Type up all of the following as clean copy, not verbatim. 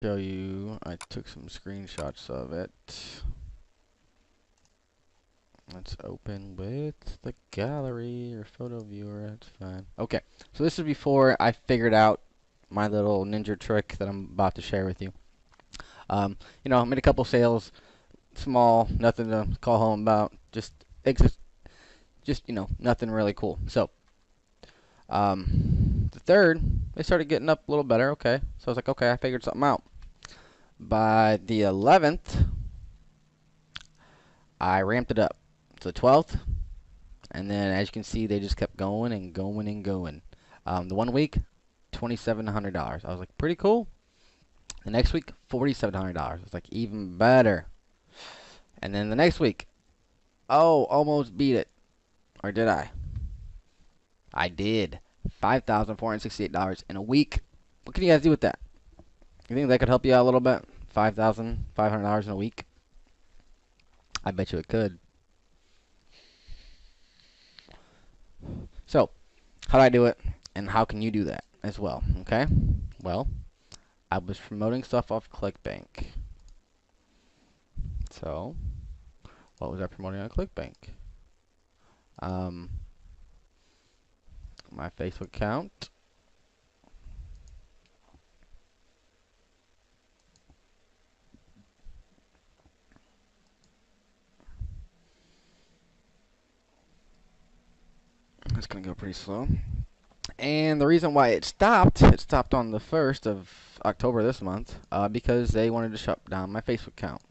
Show you, I took some screenshots of it. Let's open with the gallery or photo viewer. That's fine. Okay, so this is before I figured out my little ninja trick that I'm about to share with you. I made a couple sales, small, nothing to call home about. Nothing really cool. So, the third, they started getting up a little better. Okay, so I was like, okay, I figured something out. By the 11th, I ramped it up to the 12th, and then as you can see, they just kept going and going and going. The 1 week, $2,700. I was like, pretty cool. The next week, $4,700. It's like even better. And then the next week, oh, almost beat it. Or did I? I did. $5,468 in a week. What can you guys do with that? You think that could help you out a little bit? $5,500 in a week? I bet you it could. So, how do I do it? And how can you do that as well? Okay? Well, I was promoting stuff off Clickbank. So, what was I promoting on Clickbank? My Facebook account. It's going to go pretty slow. And the reason why it stopped on the 1st of October this month, because they wanted to shut down my Facebook account.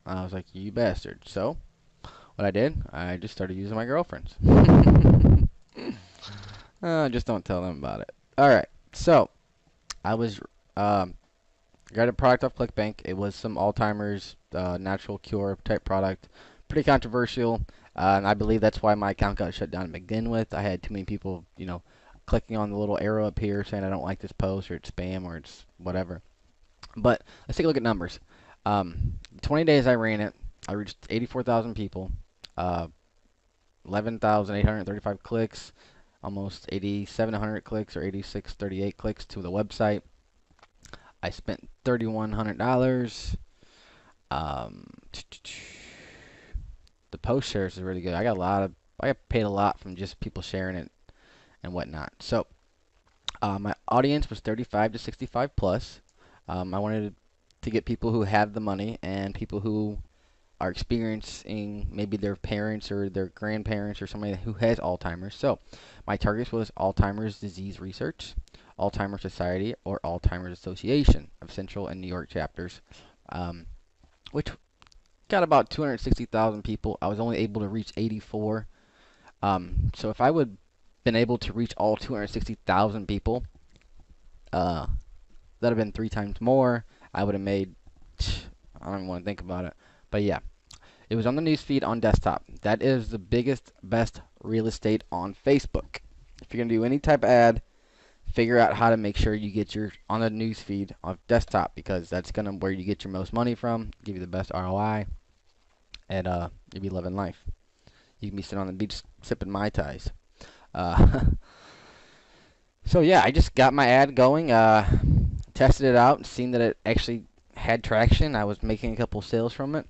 I was like, you bastard. So, what I did, I just started using my girlfriend's. Just don't tell them about it. Alright, so, I was, got a product off ClickBank. It was some Alzheimer's natural cure type product. Pretty controversial, and I believe that's why my account got shut down to begin with. I had too many people, clicking on the little arrow up here saying I don't like this post or it's spam or it's whatever. But let's take a look at numbers. 20 days I ran it. I reached 84,000 people, 11,835 clicks, almost 8,700 clicks or 8,638 clicks to the website. I spent $3,100. The post shares is really good. I got paid a lot from just people sharing it and whatnot. So, my audience was 35 to 65 plus. I wanted to get people who have the money and people who are experiencing maybe their parents or their grandparents or somebody who has Alzheimer's. So, my target was Alzheimer's disease research, Alzheimer's Society, or Alzheimer's Association of Central and New York chapters, which got about 260,000 people. I was only able to reach 84. So if I would been able to reach all 260,000 people, that'd have been 3 times more. I would have made, I don't even want to think about it. But yeah, it was on the newsfeed on desktop. That is the biggest, best real estate on Facebook. If you're going to do any type of ad, figure out how to make sure you get your on the newsfeed of desktop, because that's gonna where you get your most money from, give you the best ROI, and you'll be loving life. You can be sitting on the beach sipping Mai Tais. So yeah, I just got my ad going, tested it out, and seen that it actually had traction. I was making a couple sales from it,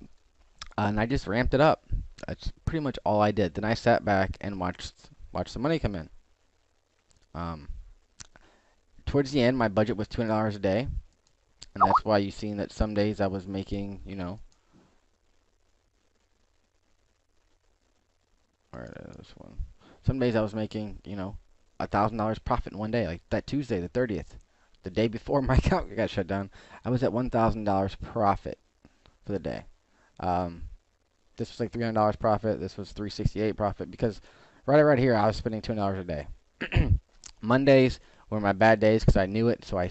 and I just ramped it up. That's pretty much all I did. Then I sat back and watched the money come in. Towards the end, my budget was $200 a day, and that's why you've seen that some days I was making, where is this one? Some days I was making, $1,000 profit in one day, like that Tuesday, the 30th, the day before my account got shut down. I was at $1,000 profit for the day. This was like $300 profit. This was $368 profit, because right here I was spending $200 a day. Mondays were my bad days because I knew it, so I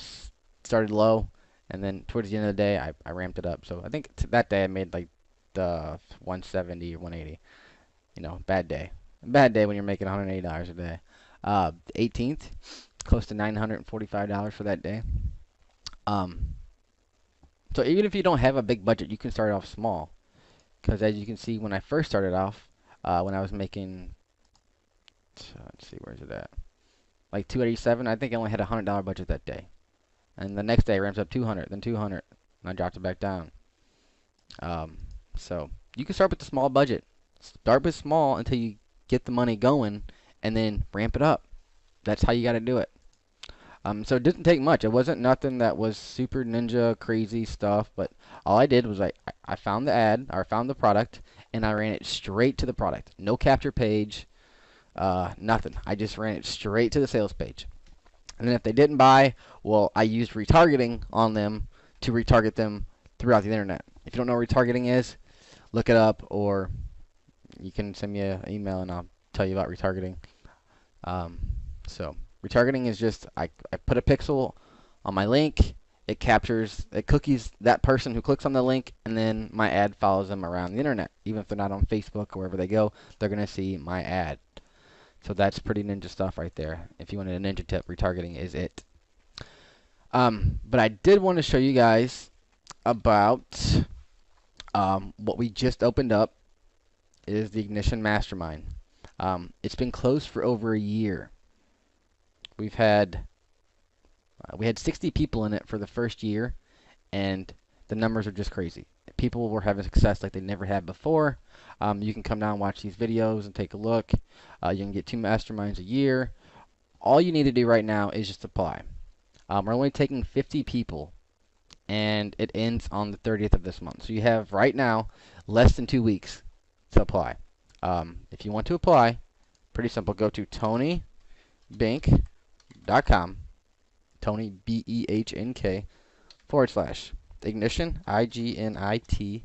started low, and then towards the end of the day I ramped it up. So I think that day I made like 170 or 180. Bad day. Bad day when you're making $180 a day. The 18th, close to $945 for that day. So even if you don't have a big budget, you can start off small. Because as you can see, when I first started off, when I was making, let's see, where's it at? Like 287, I think I only had a $100 budget that day. and the next day it ramps up 200, then 200, and I dropped it back down. Um, so you can start with a small budget. Start with small until you get the money going, and then ramp it up. That's how you got to do it. So it didn't take much. It wasn't nothing that was super ninja crazy stuff, but all I did was I found the ad, or found the product, and I ran it straight to the product. No capture page, nothing. I just ran it straight to the sales page. And then if they didn't buy, well, I used retargeting on them to retarget them throughout the internet. If you don't know what retargeting is, look it up, or you can send me an email and I'll tell you about retargeting. So retargeting is just I put a pixel on my link, it cookies that person who clicks on the link, and then my ad follows them around the internet. Even if they're not on Facebook or wherever they go, they're going to see my ad. So that's pretty ninja stuff right there. If you wanted a ninja tip, retargeting is it. But I did want to show you guys about what we just opened up. Is the Ignition Mastermind. It's been closed for over a year. We had 60 people in it for the first year, and the numbers are just crazy. People were having success like they never had before. You can come down and watch these videos and take a look. You can get 2 masterminds a year. All you need to do right now is just apply. We're only taking 50 people, and it ends on the 30th of this month. So you have right now less than 2 weeks to apply. If you want to apply, pretty simple. Go to TonyBehnk.com, Tony BEHNK / Ignition IGNITION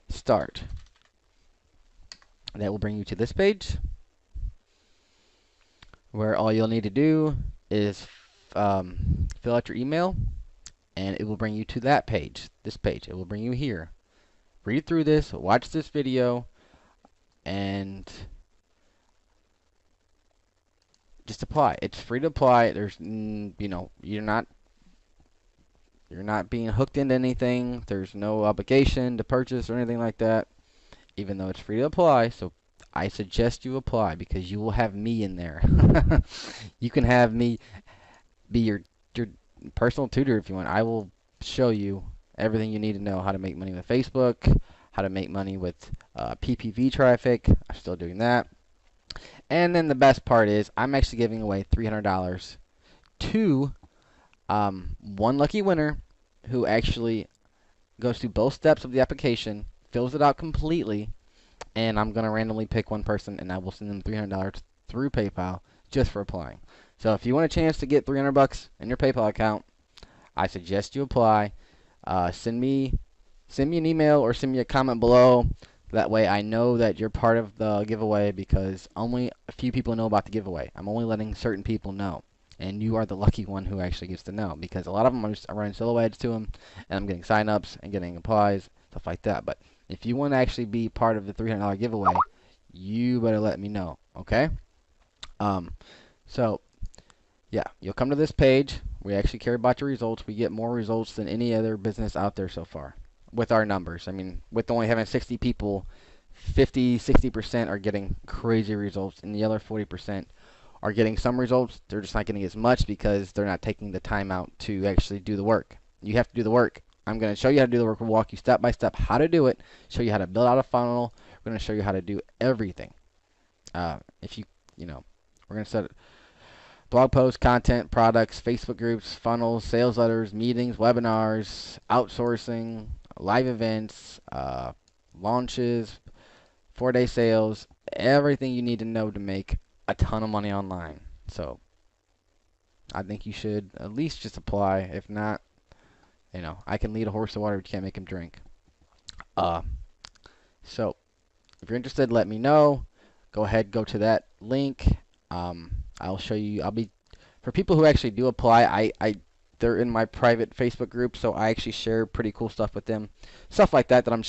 start. That will bring you to this page, where all you'll need to do is fill out your email, and it will bring you to that page. This page. It will bring you here. Read through this, watch this video, and just apply. It's free to apply. There's, you're not being hooked into anything. There's no obligation to purchase or anything like that, even though it's free to apply. So I suggest you apply, because you will have me in there. You can have me be your personal tutor if you want. I will show you everything you need to know: how to make money with Facebook, how to make money with PPV traffic. I'm still doing that. And then the best part is I'm actually giving away $300 to one lucky winner who actually goes through both steps of the application, fills it out completely, and I'm going to randomly pick one person, and I will send them $300 through PayPal just for applying. So if you want a chance to get $300 in your PayPal account, I suggest you apply. Send me an email or send me a comment below. That way I know that you're part of the giveaway, because only a few people know about the giveaway. I'm only letting certain people know, and you are the lucky one who actually gets to know, because a lot of them are running solo ads to them, and I'm getting signups and getting applies, stuff like that. But if you want to actually be part of the $300 giveaway, you better let me know, okay? So yeah, you'll come to this page. We actually care about your results. We get more results than any other business out there so far with our numbers. I mean, with only having 60 people, 60% are getting crazy results, and the other 40% are getting some results. They're just not getting as much because they're not taking the time out to actually do the work. You have to do the work. I'm going to show you how to do the work. We'll walk you step by step how to do it, show you how to build out a funnel. We're going to show you how to do everything. We're going to set blog posts, content, products, Facebook groups, funnels, sales letters, meetings, webinars, outsourcing, live events, launches, 4-day sales, everything you need to know to make a ton of money online. So I think you should at least just apply. If not, I can lead a horse to water, but you can't make him drink. So if you're interested, let me know. Go ahead, go to that link. I'll show you. For people who actually do apply, they're in my private Facebook group, so I actually share pretty cool stuff with them, stuff like that I'm showing